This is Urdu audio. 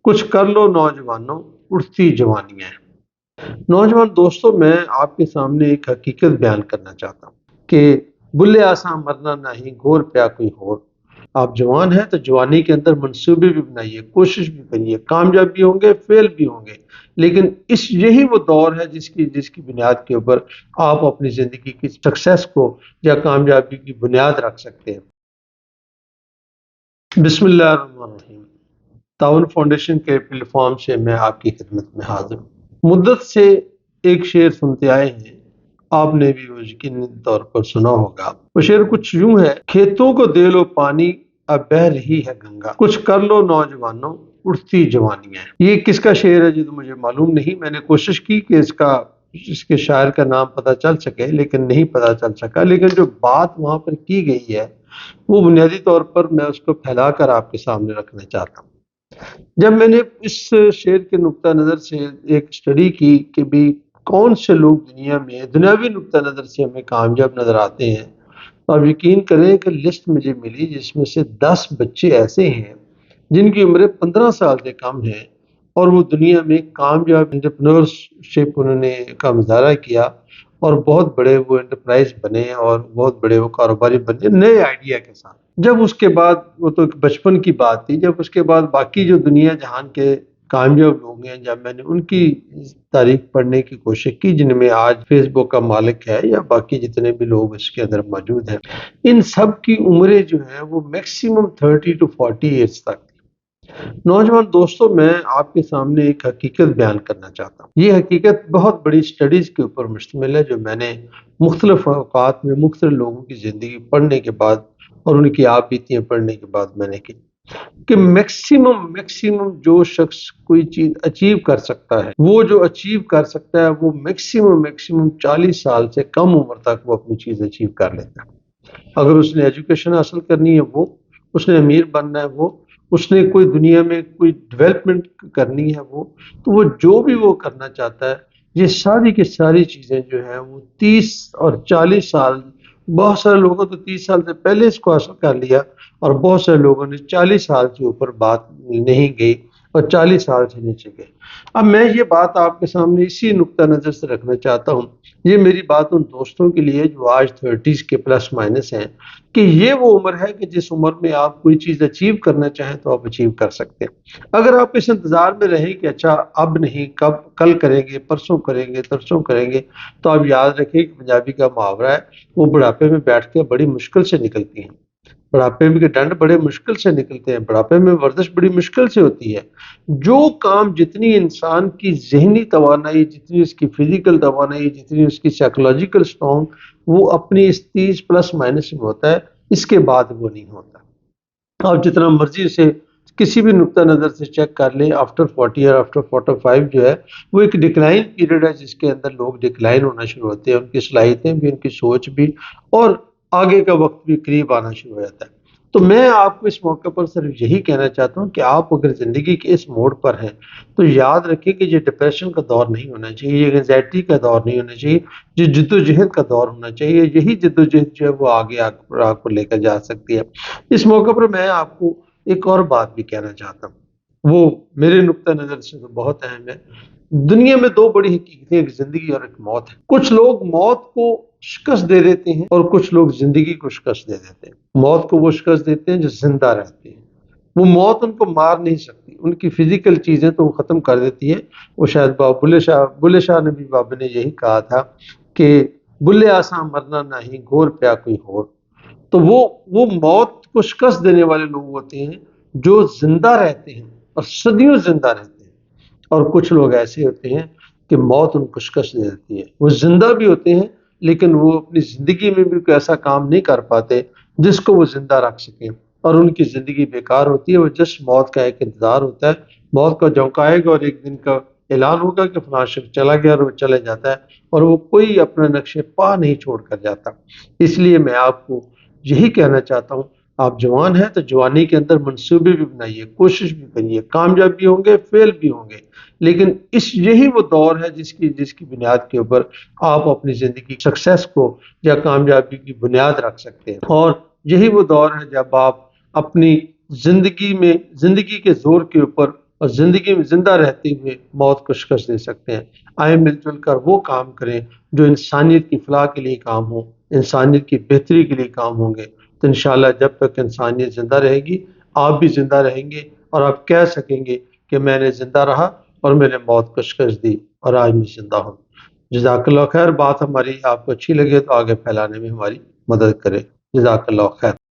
کچھ کر لو نوجوانوں، اٹھتی جوانیاں ہیں۔ نوجوان دوستوں، میں آپ کے سامنے ایک حقیقت بیان کرنا چاہتا ہوں کہ بلے آساں مرنا نہیں، گور پیا کوئی اور۔ آپ جوان ہیں تو جوانی کے اندر منصوبے بھی بنائیے، کوشش بھی کریے، کامیاب بھی ہوں گے، فیل بھی ہوں گے، لیکن یہی وہ دور ہے جس کی بنیاد کے اوپر آپ اپنی زندگی کی سکسیس کو یا کامیابی کی بنیاد رکھ سکتے ہیں۔ بسم اللہ الرحمن الرحیم۔ تعاون فاؤنڈیشن کے پلیٹ فارم سے میں آپ کی خدمت میں حاضر ہوں۔ مدت سے ایک شعر سنتے آئے ہیں، آپ نے بھی وہ یقینی طور پر سنا ہوگا۔ وہ شعر کچھ یوں ہے: کھیتوں کو دے لو پانی، اب بہہ رہی ہے گنگا، کچھ کر لو نوجوانوں، اٹھتی جوانیاں ہیں۔ یہ کس کا شعر ہے جی تو مجھے معلوم نہیں، میں نے کوشش کی کہ اس کے شاعر کا نام پتہ چل سکے لیکن نہیں پتہ چل سکا، لیکن جو بات وہاں پر کی گئی ہے وہ بنیادی طور پر میں اس کو پھیلا کر آپ کے سامنے رکھنا چاہتا ہوں۔ جب میں نے اس شعر کے نقطہ نظر سے ایک اسٹڈی کی کہ بھی کون سے لوگ دنیا میں دنیاوی نقطہ نظر سے ہمیں کامیاب نظر آتے ہیں، اور یقین کریں کہ لسٹ مجھے ملی جس میں سے 10 بچے ایسے ہیں جن کی عمریں 15 سال سے کم ہیں، اور وہ دنیا میں کامیاب انٹرپرینورشپ انہوں نے کا مظاہرہ کیا اور بہت بڑے وہ انٹرپرائز بنے اور بہت بڑے وہ کاروباری بنے نئے آئیڈیا کے ساتھ۔ جب اس کے بعد وہ تو بچپن کی بات تھی، جب اس کے بعد باقی جو دنیا جہان کے کامیاب لوگ ہیں، جب میں نے ان کی تاریخ پڑھنے کی کوشش کی جن میں آج فیس بک کا مالک ہے یا باقی جتنے بھی لوگ اس کے اندر موجود ہیں، ان سب کی عمریں جو ہیں وہ میکسیمم 30 to 40 ایئرس تک۔ نوجوان دوستوں، میں آپ کے سامنے ایک حقیقت بیان کرنا چاہتا ہوں۔ یہ حقیقت بہت بڑی سٹڈیز کے اوپر مشتمل ہے جو میں نے مختلف اوقات میں مختلف لوگوں کی زندگی پڑھنے کے بعد اور ان کی آپ بیتیاں پڑھنے کے بعد میں نے کی کہ میکسیمم جو شخص کوئی چیز اچیو کر سکتا ہے، وہ جو اچیو کر سکتا ہے وہ میکسیمم 40 سال سے کم عمر تک وہ اپنی چیز اچیو کر لیتا ہے۔ اگر اس نے ایجوکیشن حاصل کرنی ہے، وہ اس نے امیر بننا ہے، وہ اس نے کوئی دنیا میں کوئی ڈیولپمنٹ کرنی ہے، وہ جو بھی وہ کرنا چاہتا ہے، یہ ساری کی ساری چیزیں جو ہیں وہ 30 اور 40 سال، بہت سارے لوگوں تو 30 سال سے پہلے اس کو حاصل کر لیا اور بہت سارے لوگوں نے 40 سال کے اوپر بات نہیں گئی اور 40 سال سے نیچے گئے۔ اب میں یہ بات آپ کے سامنے اسی نقطہ نظر سے رکھنا چاہتا ہوں، یہ میری بات ان دوستوں کے لیے جو آج 30 کے پلس مائنس ہیں، کہ یہ وہ عمر ہے کہ جس عمر میں آپ کوئی چیز اچیو کرنا چاہیں تو آپ اچیو کر سکتے ہیں۔ اگر آپ اس انتظار میں رہیں کہ اچھا اب نہیں، کل کریں گے، پرسوں کریں گے، ترسوں کریں گے، تو آپ یاد رکھیں کہ پنجابی کا محاورہ ہے، وہ بڑھاپے میں بیٹھ کے بڑی مشکل سے نکلتی ہیں۔ بڑھاپے میں کے ڈنڈ بڑے مشکل سے نکلتے ہیں، بڑھاپے میں ورزش بڑی مشکل سے ہوتی ہے۔ جو کام جتنی انسان کی ذہنی توانائی، جتنی اس کی فزیکل توانائی، جتنی اس کی سائیکولوجیکل اسٹرانگ، وہ اپنی اس 30 پلس مائنس میں ہوتا ہے، اس کے بعد وہ نہیں ہوتا۔ آپ جتنا مرضی سے کسی بھی نقطہ نظر سے چیک کر لیں، آفٹر 40 اور آفٹر 45 جو ہے وہ ایک ڈکلائن پیریڈ ہے جس کے اندر لوگ ڈکلائن ہونا شروع ہوتے ہیں، ان کی صلاحیتیں بھی، ان کی سوچ بھی، اور آگے کا وقت بھی قریب آنا شروع ہو جاتا ہے۔ تو میں آپ کو اس موقع پر صرف یہی کہنا چاہتا ہوں کہ آپ اگر زندگی کے اس موڑ پر ہیں تو یاد رکھیں کہ یہ ڈپریشن کا دور نہیں ہونا چاہیے، یہ انزائٹی کا دور نہیں ہونا چاہیے، یہ جدوجہد کا دور ہونا چاہیے۔ یہی جدوجہد جو ہے وہ آگے آپ کو لے کر جا سکتی ہے۔ اس موقع پر میں آپ کو ایک اور بات بھی کہنا چاہتا ہوں، وہ میرے نقطہ نظر سے تو بہت اہم ہے۔ دنیا میں 2 بڑی حقیقتیں، ایک زندگی اور ایک موت ہے۔ کچھ لوگ موت کو شکست دے دیتے ہیں اور کچھ لوگ زندگی کو شکست دے دیتے ہیں۔ موت کو وہ شکست دیتے ہیں جو زندہ رہتے ہیں، وہ موت ان کو مار نہیں سکتی، ان کی فزیکل چیزیں تو وہ ختم کر دیتی ہے۔ وہ شاید بلے شاہ نبی بابا نے یہی کہا تھا کہ بلے آساں مرنا نہیں، گور پیا کوئی اور۔ تو وہ موت کو شکست دینے والے لوگ ہوتے ہیں جو زندہ رہتے ہیں اور صدیوں زندہ رہتے ہیں، اور کچھ لوگ ایسے ہوتے ہیں کہ موت ان کو شکست دے دیتی ہے۔ وہ زندہ بھی ہوتے ہیں لیکن وہ اپنی زندگی میں بھی کوئی ایسا کام نہیں کر پاتے جس کو وہ زندہ رکھ سکیں، اور ان کی زندگی بیکار ہوتی ہے۔ وہ جس موت کا ایک انتظار ہوتا ہے، موت کا جھونکا آئے گا اور ایک دن کا اعلان ہوگا کہ فلاں شخص چلا گیا، اور وہ چلے جاتا ہے اور وہ کوئی اپنا نقش پا نہیں چھوڑ کر جاتا۔ اس لیے میں آپ کو یہی کہنا چاہتا ہوں، آپ جوان ہیں تو جوانی کے اندر منصوبے بھی بنائیے، کوشش بھی کریے، کامیاب بھی ہوں گے، فیل بھی ہوں گے، لیکن یہی وہ دور ہے جس کی بنیاد کے اوپر آپ اپنی زندگی کی سکسیس کو یا کامیابی کی بنیاد رکھ سکتے ہیں، اور یہی وہ دور ہے جب آپ اپنی زندگی کے زور کے اوپر اور زندگی میں زندہ رہتے ہوئے موت کو شکست دے سکتے ہیں۔ آئیں مل جل کر وہ کام کریں جو انسانیت کی فلاح کے لیے کام ہو، انسانیت کی بہتری کے لیے کام ہوں گے، تو انشاءاللہ جب تک انسانیت زندہ رہے گی آپ بھی زندہ رہیں گے، اور آپ کہہ سکیں گے کہ میں نے زندہ رہا اور میں نے موت کو شکست دی اور آج میں زندہ ہوں۔ جزاک اللہ خیر۔ بات ہماری آپ کو اچھی لگے تو آگے پھیلانے میں ہماری مدد کرے۔ جزاک اللہ خیر۔